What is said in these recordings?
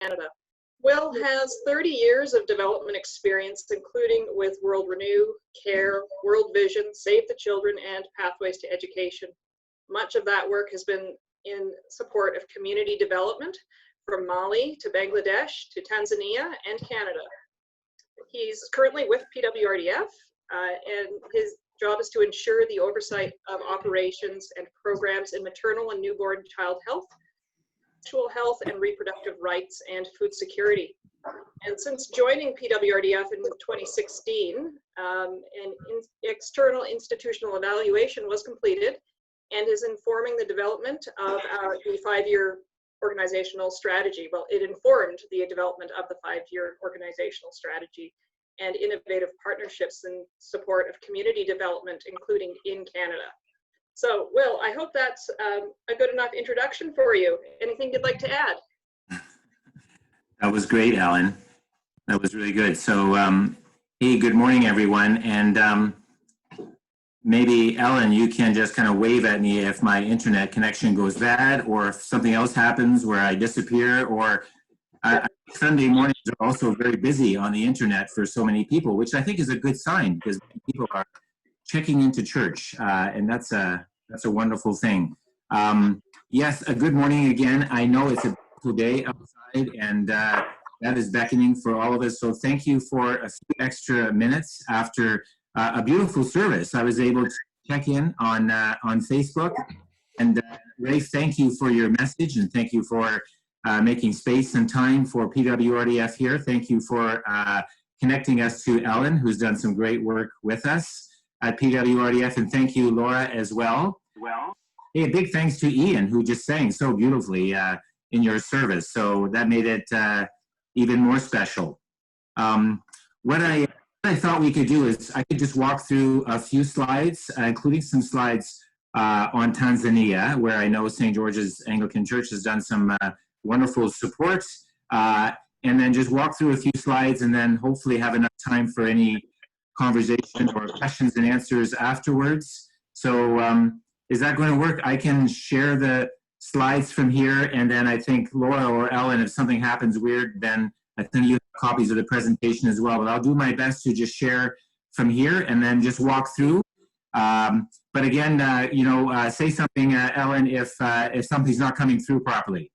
Canada. Will has 30 years of development experience, including with World Renew, CARE, World Vision, Save the Children, and Pathways to Education. Much of that work has been in support of community development from Mali to Bangladesh to Tanzania and Canada. He's currently with PWRDF, and his job is to ensure the oversight of operations and programs in maternal and newborn child health, sexual health and reproductive rights, and food security. And since joining PWRDF in 2016, an external institutional evaluation was completed and is informing the development of the 5-year organizational strategy. Well, it informed the development of the 5-year organizational strategy and innovative partnerships in support of community development, including in Canada. So, Will, I hope that's a good enough introduction for you. Anything you'd like to add? That was great, Ellen. That was really good. So, hey, good morning, everyone. And maybe, Ellen, you can just kind of wave at me if my internet connection goes bad, or if something else happens where I disappear, or Sunday mornings are also very busy on the internet for so many people, which I think is a good sign because people are checking into church, and that's a wonderful thing. Yes, a good morning again. I know it's a beautiful day outside, and that is beckoning for all of us. So thank you for a few extra minutes after a beautiful service. I was able to check in on Facebook, and Ray, thank you for your message, and thank you for making space and time for PWRDF here. Thank you for connecting us to Ellen, who's done some great work with us at PWRDF, and thank you, Laura, as well. Hey, a big thanks to Ian, who just sang so beautifully in your service, so that made it even more special. What I thought we could do is I could just walk through a few slides, including some slides on Tanzania, where I know St. George's Anglican Church has done some wonderful support, and then just walk through a few slides and then hopefully have enough time for any conversation or questions and answers afterwards. So is that going to work? I can share the slides from here, and then I think Laura or Ellen, if something happens weird, then I think you have copies of the presentation as well, but I'll do my best to just share from here and then just walk through. But again, say something, Ellen, if something's not coming through properly.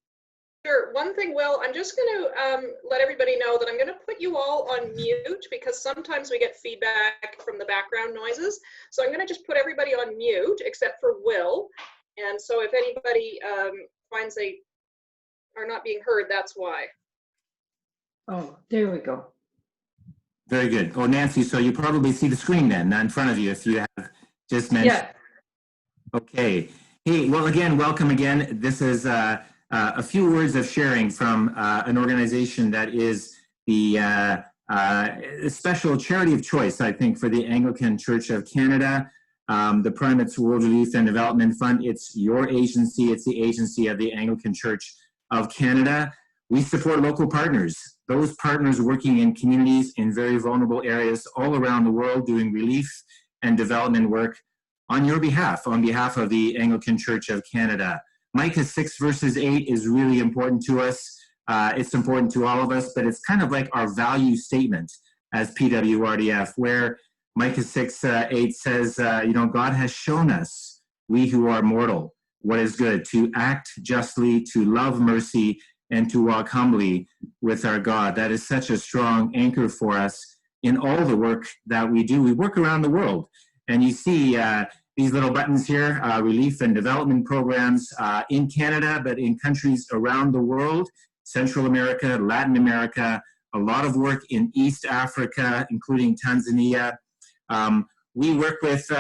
Sure. One thing, Will, I'm just going to let everybody know that I'm going to put you all on mute because sometimes we get feedback from the background noises. So I'm going to just put everybody on mute except for Will. And so if anybody finds they are not being heard, that's why. Oh, there we go. Very good. Oh, Nancy, so you probably see the screen then in front of you if you have just mentioned. Yeah. Okay. Hey, well, again, welcome again. This is a few words of sharing from an organization that is the special charity of choice, I think, for the Anglican Church of Canada. The Primate's World Relief and Development Fund, it's your agency, it's the agency of the Anglican Church of Canada. We support local partners, those partners working in communities in very vulnerable areas all around the world doing relief and development work on your behalf, on behalf of the Anglican Church of Canada. Micah 6 verses 8 is really important to us. It's important to all of us, but it's kind of like our value statement as PWRDF, where Micah 6, 8 says, God has shown us, we who are mortal, what is good, to act justly, to love mercy, and to walk humbly with our God. That is such a strong anchor for us in all the work that we do. We work around the world, and you see these little buttons here, relief and development programs in Canada, but in countries around the world, Central America, Latin America, a lot of work in East Africa, including Tanzania. We work with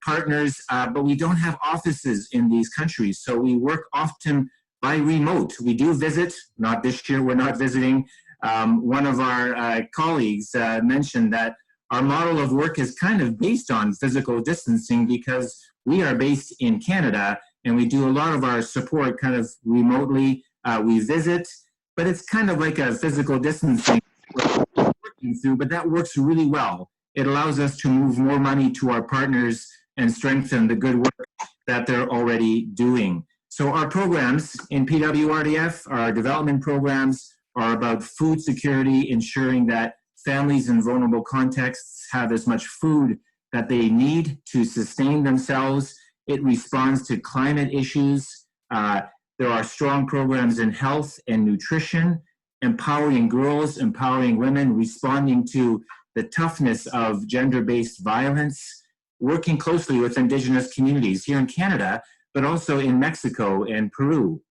partners, but we don't have offices in these countries, so we work often by remote. We do visit, not this year, we're not visiting. One of our colleagues mentioned that our model of work is kind of based on physical distancing because we are based in Canada and we do a lot of our support kind of remotely. We visit, but it's kind of like a physical distancing we're working through, but that works really well. It allows us to move more money to our partners and strengthen the good work that they're already doing. So our programs in PWRDF, our development programs, are about food security, ensuring that families in vulnerable contexts have as much food that they need to sustain themselves. It responds to climate issues. There are strong programs in health and nutrition, empowering girls, empowering women, responding to the toughness of gender-based violence, working closely with Indigenous communities here in Canada, but also in Mexico and Peru.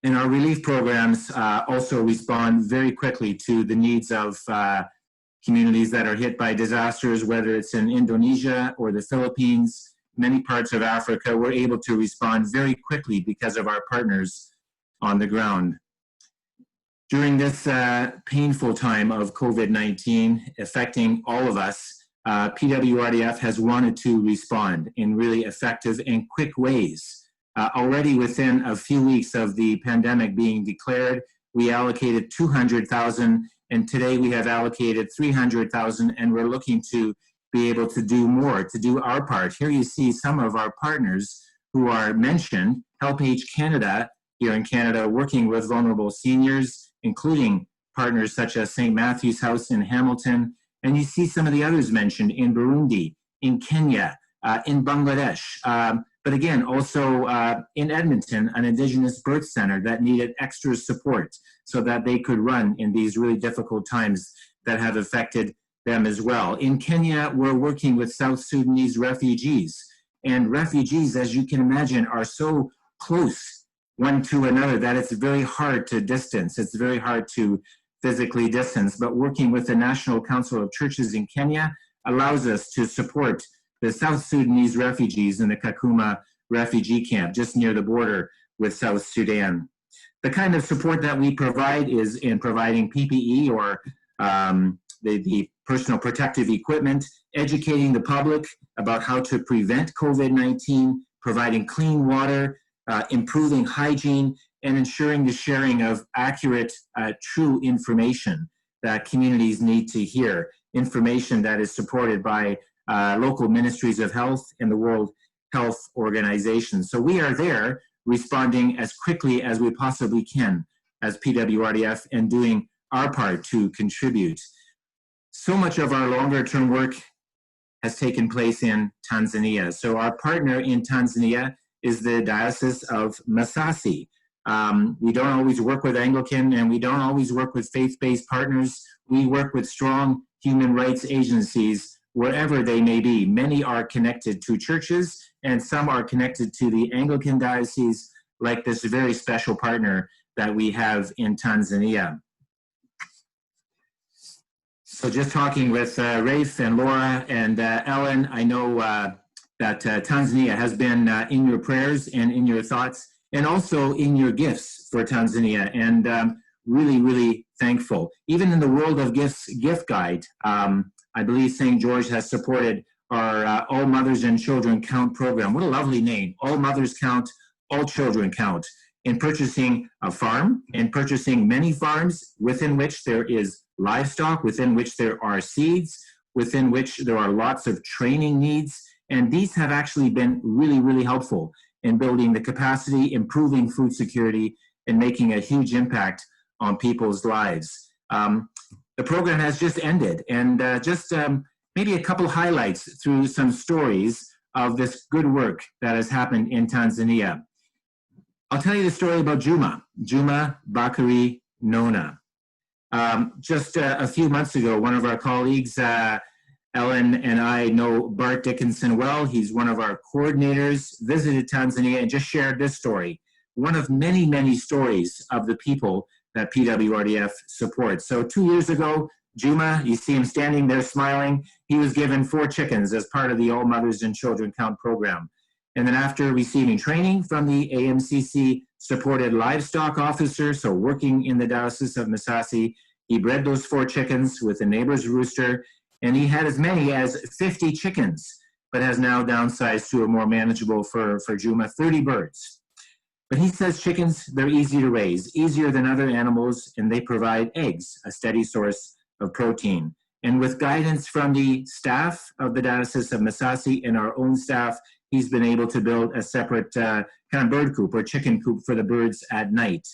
And our relief programs also respond very quickly to the needs of communities that are hit by disasters, whether it's in Indonesia or the Philippines, many parts of Africa. We're able to respond very quickly because of our partners on the ground. During this painful time of COVID-19 affecting all of us, PWRDF has wanted to respond in really effective and quick ways. Already within a few weeks of the pandemic being declared, we allocated 200,000, and today we have allocated 300,000, and we're looking to be able to do more, to do our part. Here you see some of our partners who are mentioned: Help Age Canada here in Canada, working with vulnerable seniors, including partners such as St. Matthew's House in Hamilton. And you see some of the others mentioned in Burundi, in Kenya, in Bangladesh, but again, also in Edmonton, an Indigenous birth center that needed extra support so that they could run in these really difficult times that have affected them as well. In Kenya, we're working with South Sudanese refugees. And refugees, as you can imagine, are so close one to another that it's very hard to distance. It's very hard to physically distance. But working with the National Council of Churches in Kenya allows us to support the South Sudanese refugees in the Kakuma refugee camp just near the border with South Sudan. The kind of support that we provide is in providing PPE or the personal protective equipment, educating the public about how to prevent COVID-19, providing clean water, improving hygiene, and ensuring the sharing of accurate, true information that communities need to hear, information that is supported by local ministries of health and the World Health Organization. So we are there responding as quickly as we possibly can as PWRDF and doing our part to contribute. So much of our longer term work has taken place in Tanzania. So our partner in Tanzania is the Diocese of Masasi. We don't always work with Anglican and we don't always work with faith-based partners. We work with strong human rights agencies wherever they may be. Many are connected to churches and some are connected to the Anglican diocese, like this very special partner that we have in Tanzania. So just talking with Rafe and Laura and Ellen, I know that Tanzania has been in your prayers and in your thoughts and also in your gifts for Tanzania, and really, really thankful. Even in the World of Gifts gift guide, I believe St. George has supported our All Mothers and Children Count program. What a lovely name. All Mothers Count, All Children Count. In purchasing a farm, in purchasing many farms within which there is livestock, within which there are seeds, within which there are lots of training needs. And these have actually been really, really helpful in building the capacity, improving food security, and making a huge impact on people's lives. The program has just ended, and just maybe a couple highlights through some stories of this good work that has happened in Tanzania. I'll tell you the story about Juma Bakari Nona. Just a few months ago, one of our colleagues, Ellen and I know Bart Dickinson well. He's one of our coordinators, visited Tanzania and just shared this story. One of many, many stories of the people that PWRDF supports. So 2 years ago, Juma, you see him standing there smiling, he was given 4 chickens as part of the All Mothers and Children Count program. And then after receiving training from the AMCC supported livestock officer, so working in the Diocese of Masasi, he bred those 4 chickens with a neighbor's rooster, and he had as many as 50 chickens, but has now downsized to a more manageable for Juma, 30 birds. But he says chickens, they're easy to raise, easier than other animals, and they provide eggs, a steady source of protein. And with guidance from the staff of the Diocese of Masasi and our own staff, he's been able to build a separate kind of bird coop or chicken coop for the birds at night.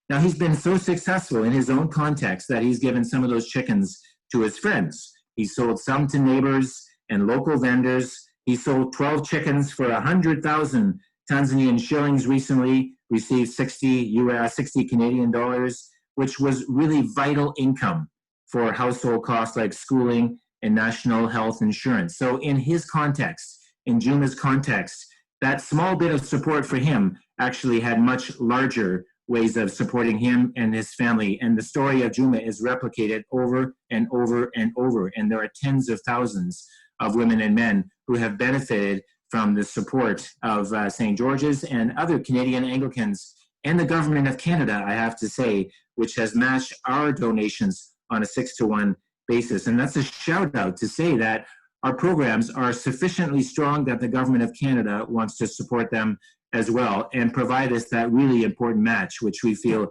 Now, he's been so successful in his own context that he's given some of those chickens to his friends. He sold some to neighbors and local vendors. He sold 12 chickens for 100,000 Tanzanian shillings recently, received 60 Canadian dollars, which was really vital income for household costs like schooling and national health insurance. So in his context, in Juma's context, that small bit of support for him actually had much larger ways of supporting him and his family. And the story of Juma is replicated over and over and over. And there are tens of thousands of women and men who have benefited from the support of St. George's and other Canadian Anglicans and the government of Canada, I have to say, which has matched our donations on a 6-to-1 basis. And that's a shout out to say that our programs are sufficiently strong that the government of Canada wants to support them as well and provide us that really important match, which we feel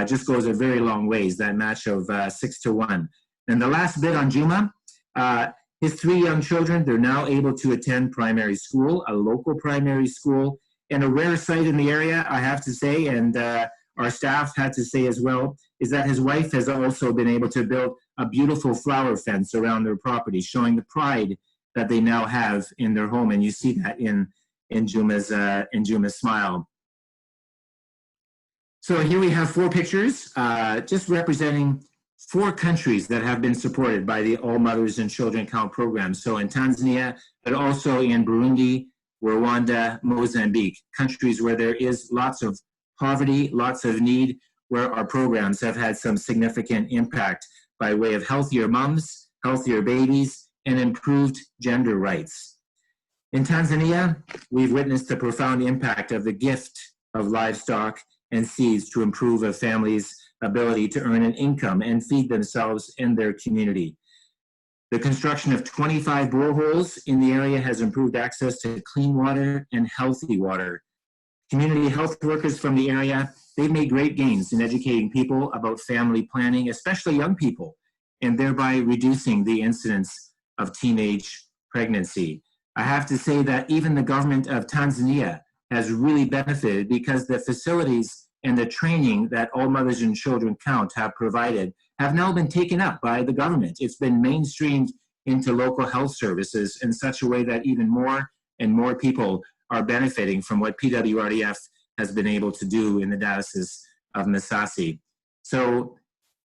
just goes a very long ways, that match of 6-to-1. And the last bit on Juma, his 3 young children, they're now able to attend primary school, a local primary school, and a rare sight in the area, I have to say, and our staff had to say as well, is that his wife has also been able to build a beautiful flower fence around their property, showing the pride that they now have in their home. And you see that in Juma's smile. So here we have 4 pictures, just representing 4 countries that have been supported by the All Mothers and Children Count program. So in Tanzania, but also in Burundi, Rwanda, Mozambique, countries where there is lots of poverty, lots of need, where our programs have had some significant impact by way of healthier moms, healthier babies, and improved gender rights. In Tanzania, we've witnessed the profound impact of the gift of livestock and seeds to improve a family's ability to earn an income and feed themselves and their community. The construction of 25 boreholes in the area has improved access to clean water and healthy water. Community health workers from the area, they've made great gains in educating people about family planning, especially young people, and thereby reducing the incidence of teenage pregnancy. I have to say that even the government of Tanzania has really benefited because the facilities and the training that All Mothers and Children Count have provided have now been taken up by the government. It's been mainstreamed into local health services in such a way that even more and more people are benefiting from what PWRDF has been able to do in the Diocese of Masasi. So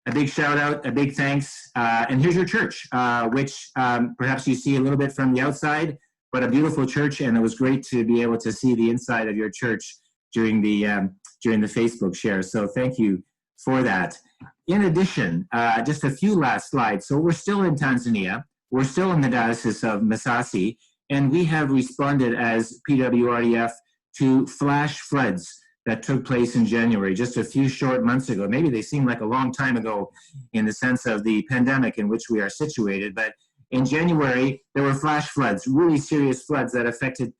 a big shout out, a big thanks. And here's your church, which perhaps you see a little bit from the outside, but a beautiful church. And it was great to be able to see the inside of your church during the Facebook share. So thank you for that. In addition, just a few last slides. So we're still in Tanzania. We're still in the Diocese of Masasi, and we have responded as PWRDF to flash floods that took place in January, just a few short months ago. Maybe they seem like a long time ago in the sense of the pandemic in which we are situated, but in January, there were flash floods, really serious floods that affected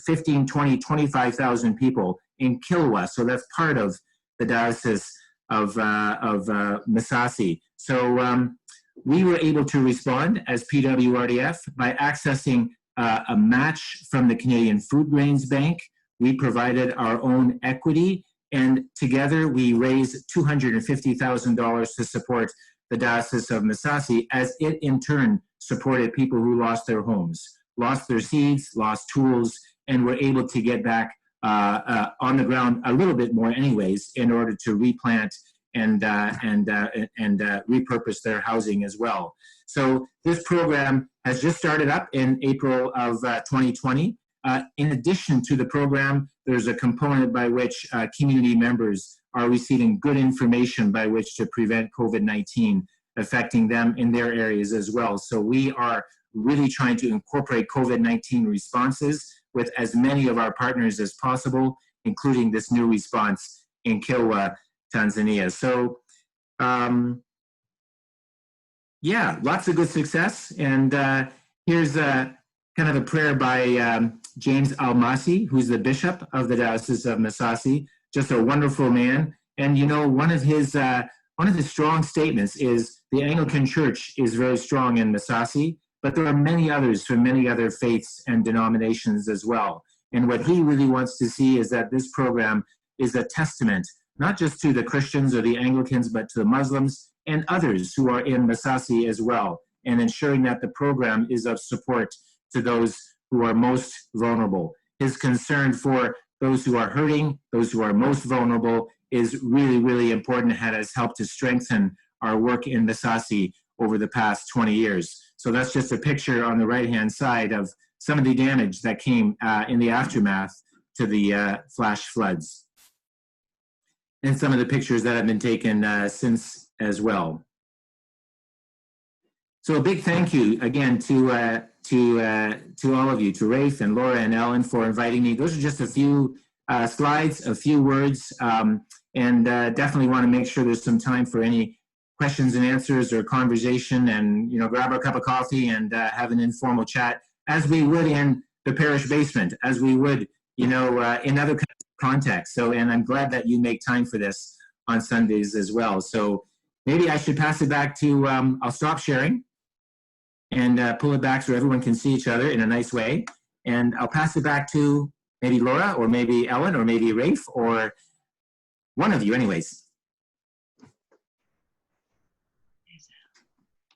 15, 20, 25,000 people in Kilwa. So that's part of the Diocese of Masasi. So we were able to respond as PWRDF by accessing a match from the Canadian Food Grains Bank. We provided our own equity, and together we raised $250,000 to support the Diocese of Masasi, as it in turn supported people who lost their homes, lost their seeds, lost tools, and were able to get back on the ground a little bit more anyways in order to replant and repurpose their housing as well. So this program has just started up in April of 2020. In addition to the program, there's a component by which community members are receiving good information by which to prevent COVID-19 affecting them in their areas as well. So we are really trying to incorporate COVID-19 responses with as many of our partners as possible, including this new response in Kilwa, Tanzania. So yeah, lots of good success. And here's kind of a prayer by James Almasi, who's the bishop of the Diocese of Masasi, just a wonderful man. And you know, one of his strong statements is the Anglican Church is very strong in Masasi, but there are many others from many other faiths and denominations as well. And what he really wants to see is that this program is a testament not just to the Christians or the Anglicans, but to the Muslims and others who are in Masasi as well, and ensuring that the program is of support to those who are most vulnerable. His concern for those who are hurting, those who are most vulnerable, is really, really important and has helped to strengthen our work in Masasi over the past 20 years. So that's just a picture on the right-hand side of some of the damage that came in the aftermath to the flash floods. And some of the pictures that have been taken since as well. So a big thank you again to all of you, to Rafe and Laura and Ellen for inviting me. Those are just a few slides, a few words, and definitely want to make sure there's some time for any questions and answers or conversation, and grab a cup of coffee and have an informal chat, as we would in the parish basement, as we would in other contexts. So, and I'm glad that you make time for this on Sundays as well. So maybe I should pass it back to, I'll stop sharing and pull it back so everyone can see each other in a nice way. And I'll pass it back to maybe Laura or maybe Ellen or maybe Rafe or one of you anyways.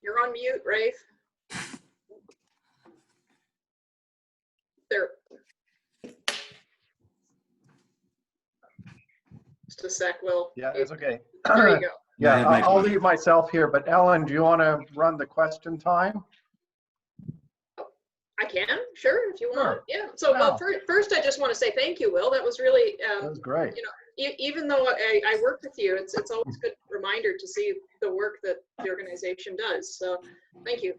You're on mute, Rafe. There. Just a sec, Will. Yeah, it's okay. There you go. Yeah, I'll leave myself here, but Ellen, do you want to run the question time? I can, sure, if you want. Sure. Yeah. So, well, first, I just want to say thank you, Will. That was really, That was great. Even though I work with you, it's always a good reminder to see the work that the organization does. So, thank you.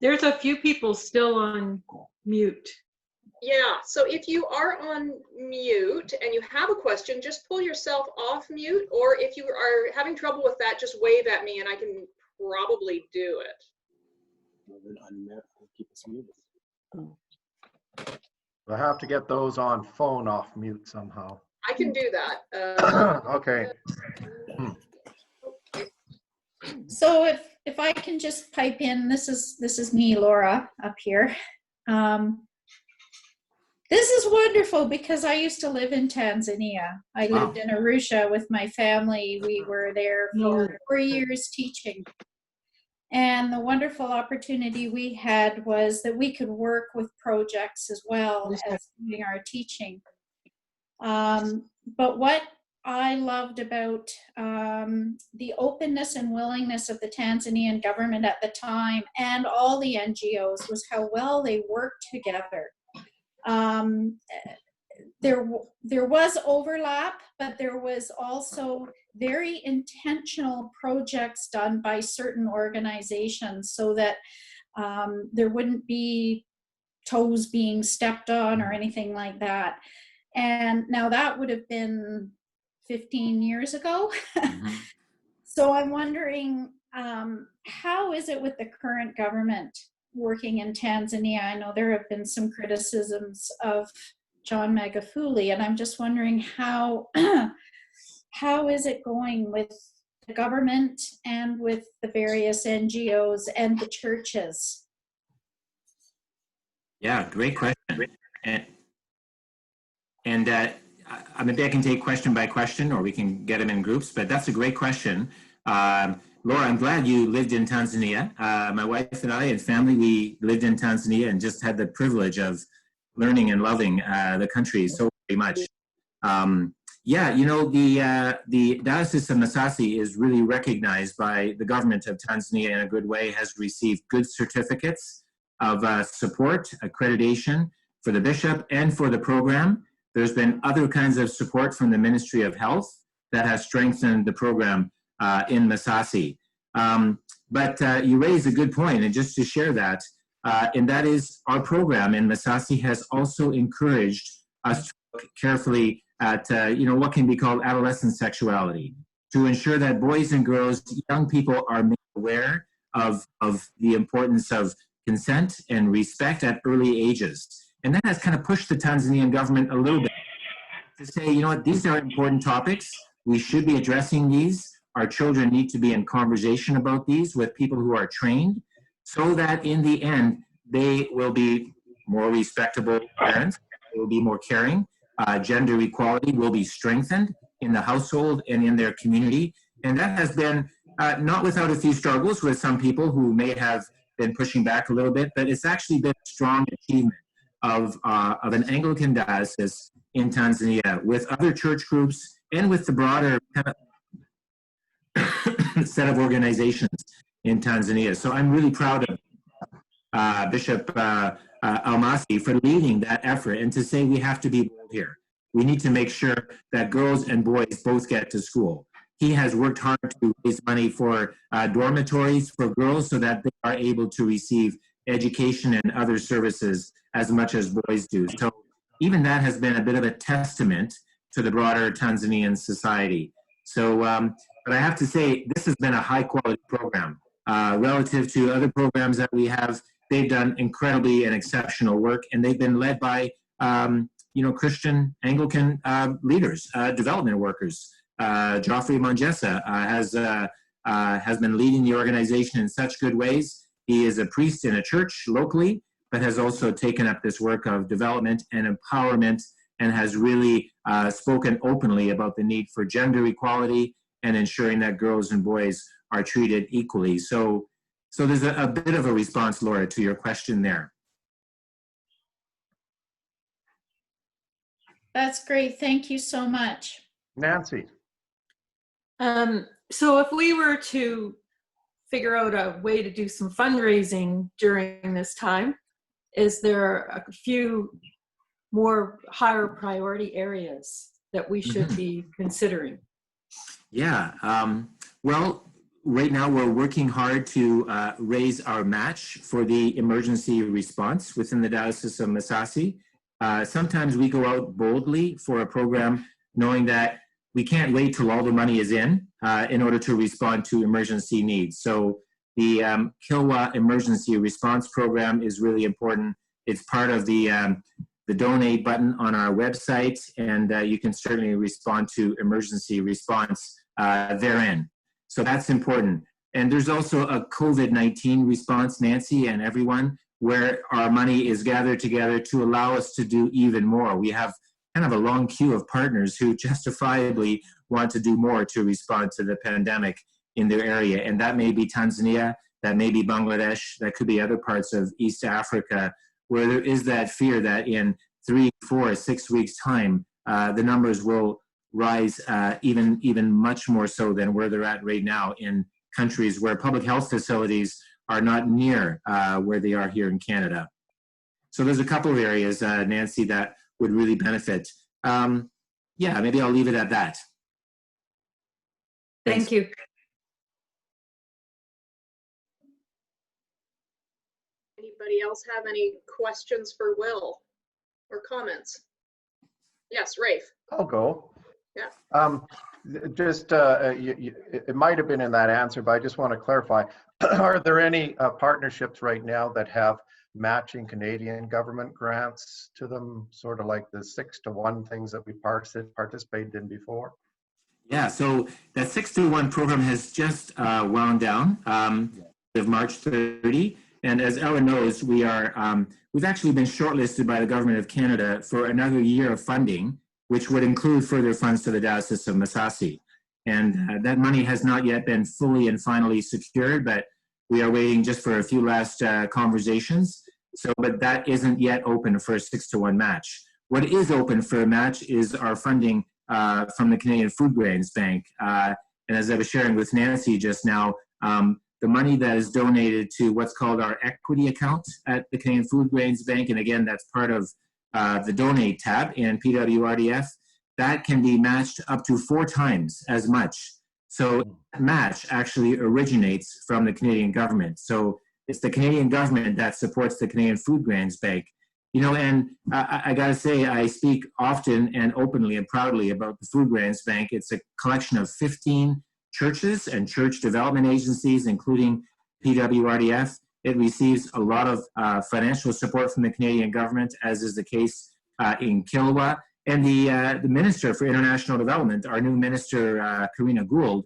There's a few people still on mute. Yeah, so if you are on mute and you have a question, just pull yourself off mute, or if you are having trouble with that, just wave at me and I can probably do it. We'll have to get those on phone off mute somehow. I can do that. Okay. So if I can just pipe in, this is me, Laura, up here. This is wonderful because I used to live in Tanzania. I lived in Arusha with my family. We were there for 4 years teaching. And the wonderful opportunity we had was that we could work with projects as well as doing our teaching. But what I loved about the openness and willingness of the Tanzanian government at the time and all the NGOs was how well they worked together. There was overlap, but there was also very intentional projects done by certain organizations so that there wouldn't be toes being stepped on or anything like that. And now that would have been 15 years ago. Mm-hmm. So I'm wondering, how is it with the current government working in Tanzania? I know there have been some criticisms of John Magufuli, and I'm just wondering how is it going with the government and with the various NGOs and the churches? Yeah, great question. And maybe I can take question by question, or we can get them in groups, but that's a great question. Laura, I'm glad you lived in Tanzania. My wife and I and family, we lived in Tanzania and just had the privilege of learning and loving the country so very much. Yeah, you know, the Diocese of Masasi is really recognized by the government of Tanzania in a good way, has received good certificates of support, accreditation for the bishop and for the program. There's been other kinds of support from the Ministry of Health that has strengthened the program in Masasi. But you raise a good point, and just to share that, and that is our program in Masasi has also encouraged us to look carefully at what can be called adolescent sexuality, to ensure that boys and girls, young people are made aware of the importance of consent and respect at early ages. And that has kind of pushed the Tanzanian government a little bit to say, you know what, these are important topics. We should be addressing these. Our children need to be in conversation about these with people who are trained, so that in the end, they will be more respectable parents, they will be more caring, gender equality will be strengthened in the household and in their community. And that has been not without a few struggles with some people who may have been pushing back a little bit, but it's actually been a strong achievement of an Anglican diocese in Tanzania with other church groups and with the broader kind of set of organizations in Tanzania. So I'm really proud of Bishop Almasi for leading that effort and to say we have to be bold here. We need to make sure that girls and boys both get to school. He has worked hard to raise money for dormitories for girls so that they are able to receive education and other services as much as boys do. So even that has been a bit of a testament to the broader Tanzanian society. So, but I have to say, this has been a high quality program. Relative to other programs that we have, they've done incredibly and exceptional work, and they've been led by Christian Anglican leaders, development workers. Geoffrey Mongessa has been leading the organization in such good ways. He is a priest in a church locally, but has also taken up this work of development and empowerment and has really spoken openly about the need for gender equality and ensuring that girls and boys are treated equally. So there's a bit of a response, Laura, to your question there. That's great. Thank you so much. Nancy. So if we were to figure out a way to do some fundraising during this time, is there a few more higher priority areas that we should be considering? Yeah, well, right now we're working hard to raise our match for the emergency response within the Diocese of Masasi. Sometimes we go out boldly for a program knowing that we can't wait till all the money is in order to respond to emergency needs. So the Kilwa Emergency Response Program is really important. It's part of the donate button on our website, and you can certainly respond to emergency response therein. So that's important. And there's also a COVID-19 response, Nancy and everyone, where our money is gathered together to allow us to do even more. We have kind of a long queue of partners who justifiably want to do more to respond to the pandemic in their area. And that may be Tanzania, that may be Bangladesh, that could be other parts of East Africa, where there is that fear that in 3, 4, 6 weeks' time, the numbers will rise even much more so than where they're at right now in countries where public health facilities are not near where they are here in Canada. So there's a couple of areas, Nancy, that would really benefit. Yeah, maybe I'll leave it at that. Thank you. Anybody else have any questions for Will or comments? Yes, Rafe. I'll go. Yeah. It might have been in that answer, but I just want to clarify. Are there any partnerships right now that have matching Canadian government grants to them, sort of like the 6-to-1 things that we participated in before? Yeah, so that 6-to-1 program has just wound down of March 30. And as Ellen knows, we've actually been shortlisted by the Government of Canada for another year of funding, which would include further funds to the Diocese of Masasi. And that money has not yet been fully and finally secured, but we are waiting just for a few last conversations. So, but that isn't yet open for a 6-to-1 match. What is open for a match is our funding from the Canadian Food Grains Bank. And as I was sharing with Nancy just now, the money that is donated to what's called our equity account at the Canadian Food Grains Bank, and again, that's part of the donate tab in PWRDF, that can be matched up to 4 times as much. So that match actually originates from the Canadian government. So it's the Canadian government that supports the Canadian Food Grains Bank. You know, and I gotta say, I speak often and openly and proudly about the Food Grains Bank. It's a collection of 15 churches and church development agencies, including PWRDF. It receives a lot of financial support from the Canadian government, as is the case in Kilwa. And the Minister for International Development, our new Minister, Karina Gould,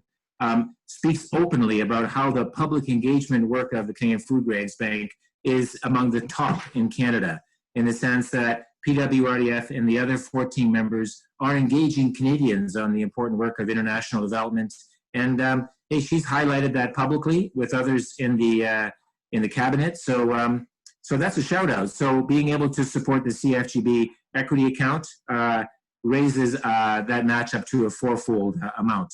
speaks openly about how the public engagement work of the Canadian Food Grains Bank is among the top in Canada, in the sense that PWRDF and the other 14 members are engaging Canadians on the important work of international development. And hey, she's highlighted that publicly with others in the cabinet. So so that's a shout out. So being able to support the CFGB equity account raises that match up to a fourfold amount.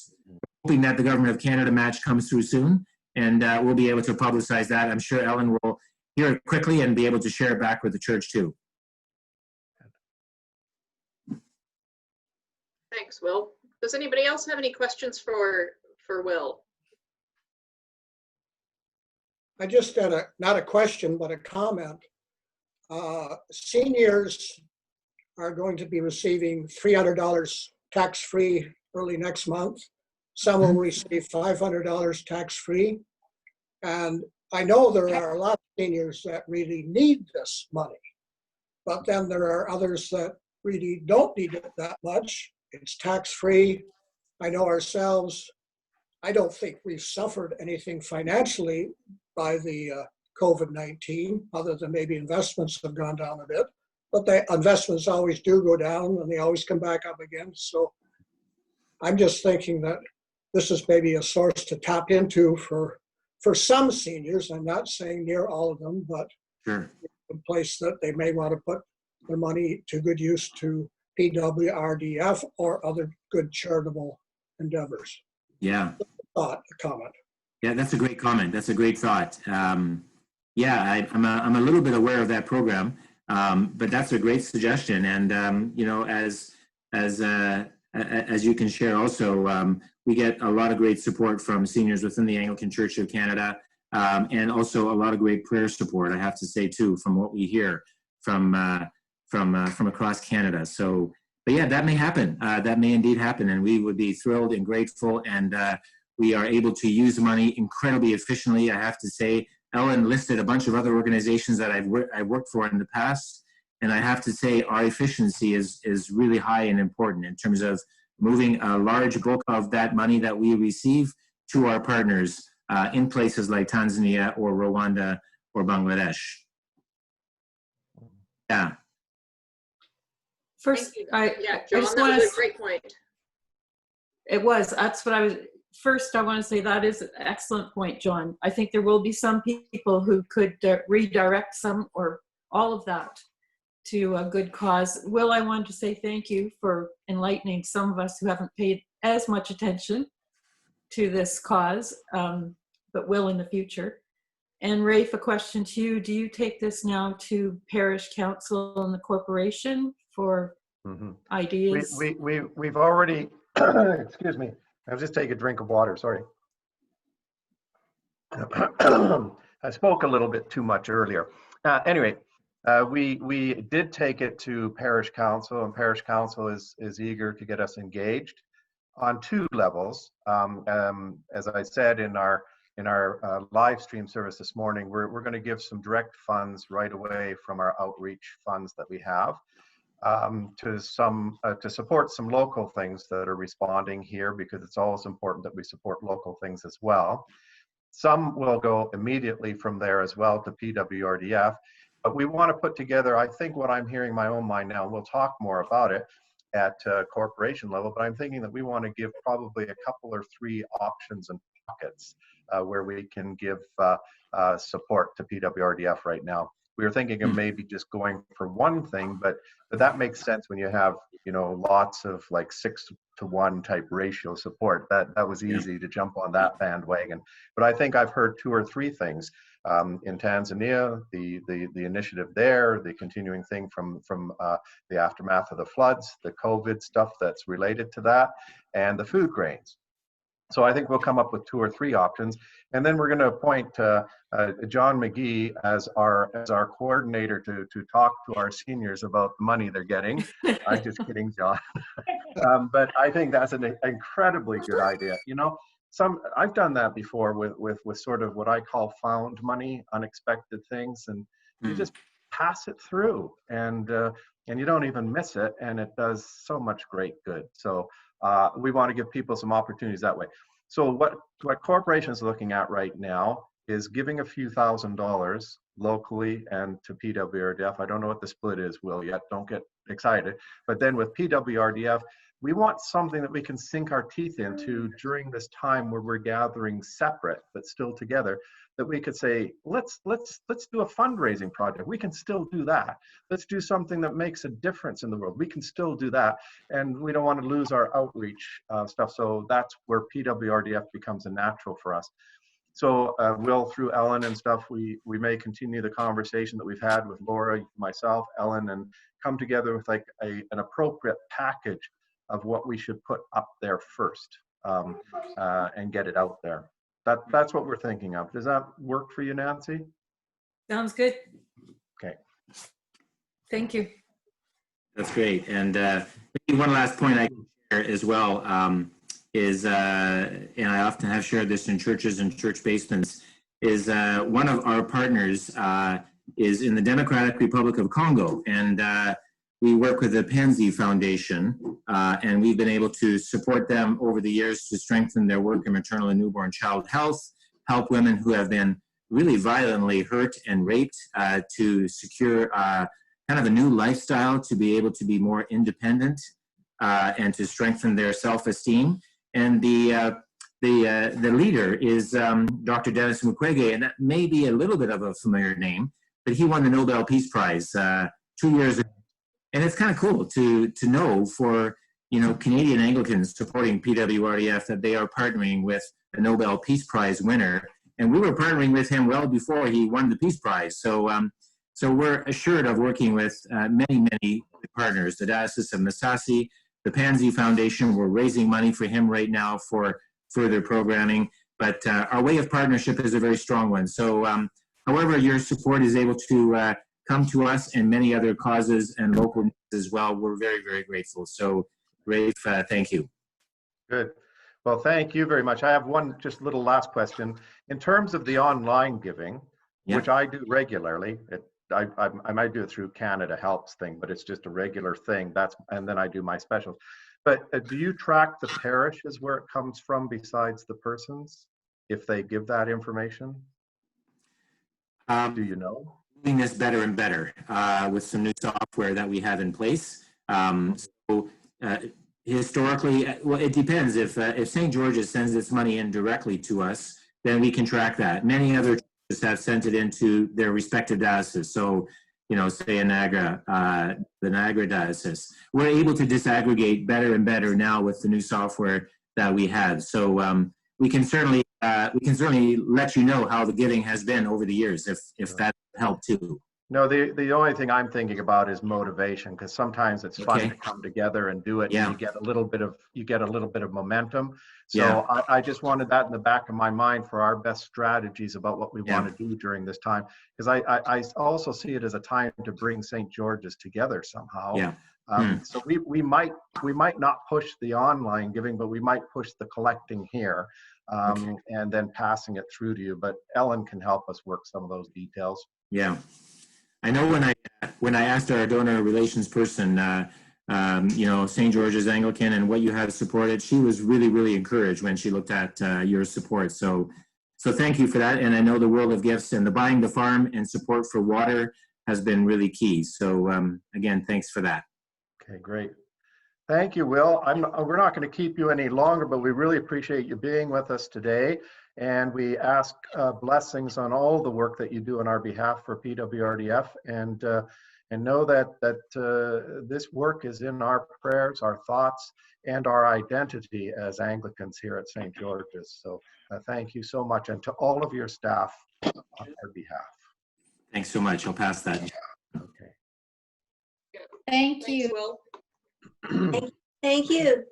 Hoping that the Government of Canada match comes through soon, and we'll be able to publicize that. I'm sure Ellen will hear it quickly and be able to share it back with the church too. Thanks, Will. Does anybody else have any questions for Will? I just got not a question, but a comment. Seniors are going to be receiving $300 tax-free early next month. Some will receive $500 tax-free. And I know there are a lot of seniors that really need this money, but then there are others that really don't need it that much. It's tax-free. I know ourselves, I don't think we've suffered anything financially by the COVID-19, other than maybe investments have gone down a bit. But the investments always do go down and they always come back up again. So I'm just thinking that this is maybe a source to tap into for some seniors. I'm not saying near all of them, but Sure. a place that they may want to put their money to good use to PWRDF or other good charitable endeavors. Yeah. Thought, a comment. Yeah, that's a great comment. That's a great thought. Yeah, I'm a little bit aware of that program, but that's a great suggestion. And you know, as you can share, also we get a lot of great support from seniors within the Anglican Church of Canada, and also a lot of great prayer support. I have to say too, from what we hear from across Canada. So, but yeah, that may happen. That may indeed happen, and we would be thrilled and grateful. And we are able to use money incredibly efficiently. I have to say, Ellen listed a bunch of other organizations that I've worked for in the past, and I have to say our efficiency is really high and important in terms of moving a large bulk of that money that we receive to our partners in places like Tanzania or Rwanda or Bangladesh. Yeah. First, yeah, John, just that want was to. a great point. It was. That's what I was. First, I want to say that is an excellent point, John. I think there will be some people who could redirect some or all of that to a good cause. Will, I wanted to say thank you for enlightening some of us who haven't paid as much attention to this cause, but will in the future. And Rafe, a question to you. Do you take this now to parish council and the corporation for ideas? We've already, excuse me, I'll just take a drink of water, sorry. I spoke a little bit too much earlier. Anyway, we did take it to parish council, and parish council is eager to get us engaged on two levels. As I said in our live stream service this morning, we're going to give some direct funds right away from our outreach funds that we have to support some local things that are responding here, because it's always important that we support local things as well. Some will go immediately from there as well to PWRDF, but we want to put together, I think what I'm hearing in my own mind now, and we'll talk more about it at corporation level, but I'm thinking that we want to give probably a couple or three options and pockets where we can give support to PWRDF right now. We were thinking of maybe just going for one thing, but that makes sense when you have, you know, lots of like 6-to-1 type ratio support. That was easy to jump on that bandwagon. But I think I've heard 2 or 3 things in Tanzania, the initiative there, the continuing thing from the aftermath of the floods, the COVID stuff that's related to that, and the food grains. So I think we'll come up with 2 or 3 options, and then we're going to appoint John McGee as our coordinator to talk to our seniors about the money they're getting. I'm just kidding, John. But I think that's an incredibly good idea. You know, I've done that before with sort of what I call found money, unexpected things, and you just pass it through, and you don't even miss it, and it does so much great good. So we want to give people some opportunities that way. So what corporations are looking at right now is giving a few $1,000s locally and to PWRDF. I don't know what the split is, Will, yet. Don't get excited. But then with PWRDF, we want something that we can sink our teeth into during this time where we're gathering separate but still together, that we could say, let's do a fundraising project. We can still do that. Let's do something that makes a difference in the world. We can still do that. And we don't want to lose our outreach stuff. So that's where PWRDF becomes a natural for us. So Will, through Ellen and stuff, we may continue the conversation that we've had with Laura, myself, Ellen, and come together with like an appropriate package of what we should put up there first and get it out there. That's what we're thinking of. Does that work for you, Nancy? Sounds good. Okay. Thank you. That's great. And maybe one last point I can share as well is, and I often have shared this in churches and church basements, is one of our partners is in the Democratic Republic of Congo. And we work with the Pansy Foundation, and we've been able to support them over the years to strengthen their work in maternal and newborn child health, help women who have been really violently hurt and raped to secure kind of a new lifestyle, to be able to be more independent and to strengthen their self-esteem. And the leader is Dr. Denis Mukwege, and that may be a little bit of a familiar name, but he won the Nobel Peace Prize 2 years ago. And it's kind of cool to know for, you know, Canadian Anglicans supporting PWRDF that they are partnering with a Nobel Peace Prize winner. And we were partnering with him well before he won the Peace Prize. So so we're assured of working with many partners, the Diocese of Masasi, the Pansy Foundation. We're raising money for him right now for further programming. But our way of partnership is a very strong one. So however your support is able to come to us and many other causes and local needs as well, we're very, very grateful. So Rafe, thank you. Good. Well, thank you very much. I have one just little last question. In terms of the online giving, which I do regularly, I might do it through Canada Helps thing, but it's just a regular thing. And then I do my specials. But do you track the parishes where it comes from besides the persons, if they give that information? Do you know? Doing this better and better with some new software that we have in place. Historically, well, it depends. If St. George's sends its money in directly to us, then we can track that. Many other churches have sent it into their respective dioceses. So, you know, say in Niagara, the Niagara Diocese. We're able to disaggregate better and better now with the new software that we have. So we can certainly let you know how the giving has been over the years, if that helped too. No, the only thing I'm thinking about is motivation, because sometimes it's fun to come together and do it. And you get a little bit of momentum. So I just wanted that in the back of my mind for our best strategies about what we want to do during this time, because I also see it as a time to bring St. George's together somehow. So we might not push the online giving, but we might push the collecting here, and then passing it through to you. But Ellen can help us work some of those details. Yeah. I know when I asked our donor relations person, you know, St. George's Anglican and what you have supported, she was really, really encouraged when she looked at your support. So thank you for that. And I know the World of Gifts and the Buying the Farm and support for water has been really key. So again, thanks for that. Okay, great. Thank you, Will. We're not going to keep you any longer, but we really appreciate you being with us today. And we ask blessings on all the work that you do on our behalf for PWRDF, and know that this work is in our prayers, our thoughts, and our identity as Anglicans here at St. George's. So thank you so much, and to all of your staff on our behalf. Thanks so much. I'll pass that. Okay. Thank you. Will. Thank you.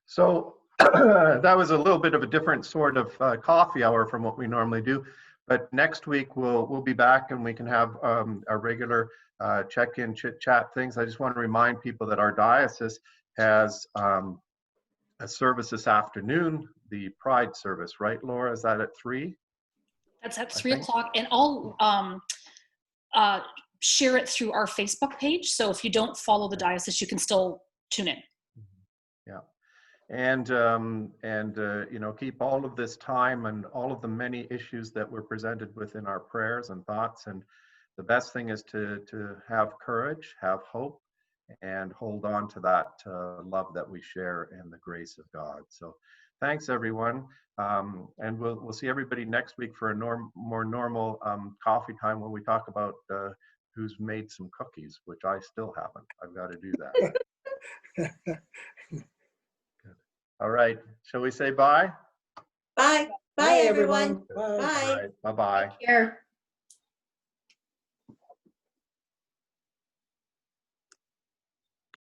So that was a little bit of a different sort of coffee hour from what we normally do, but next week we'll be back and we can have our regular check-in, chit-chat things. I just want to remind people that our diocese has a service this afternoon, the Pride service, right, Laura? Is that at 3? That's at 3 o'clock, and I'll share it through our Facebook page. So if you don't follow the diocese, you can still tune in. Yeah. and you know, keep all of this time and all of the many issues that we're presented with in our prayers and thoughts. And the best thing is to have courage, have hope, and hold on to that love that we share and the grace of God. So thanks, everyone. And we'll see everybody next week for a more normal coffee time when we talk about who's made some cookies, which I still haven't. I've got to do that. All right. Shall we say bye? Bye. Bye, everyone. Bye. Bye. All right. Bye-bye. Here.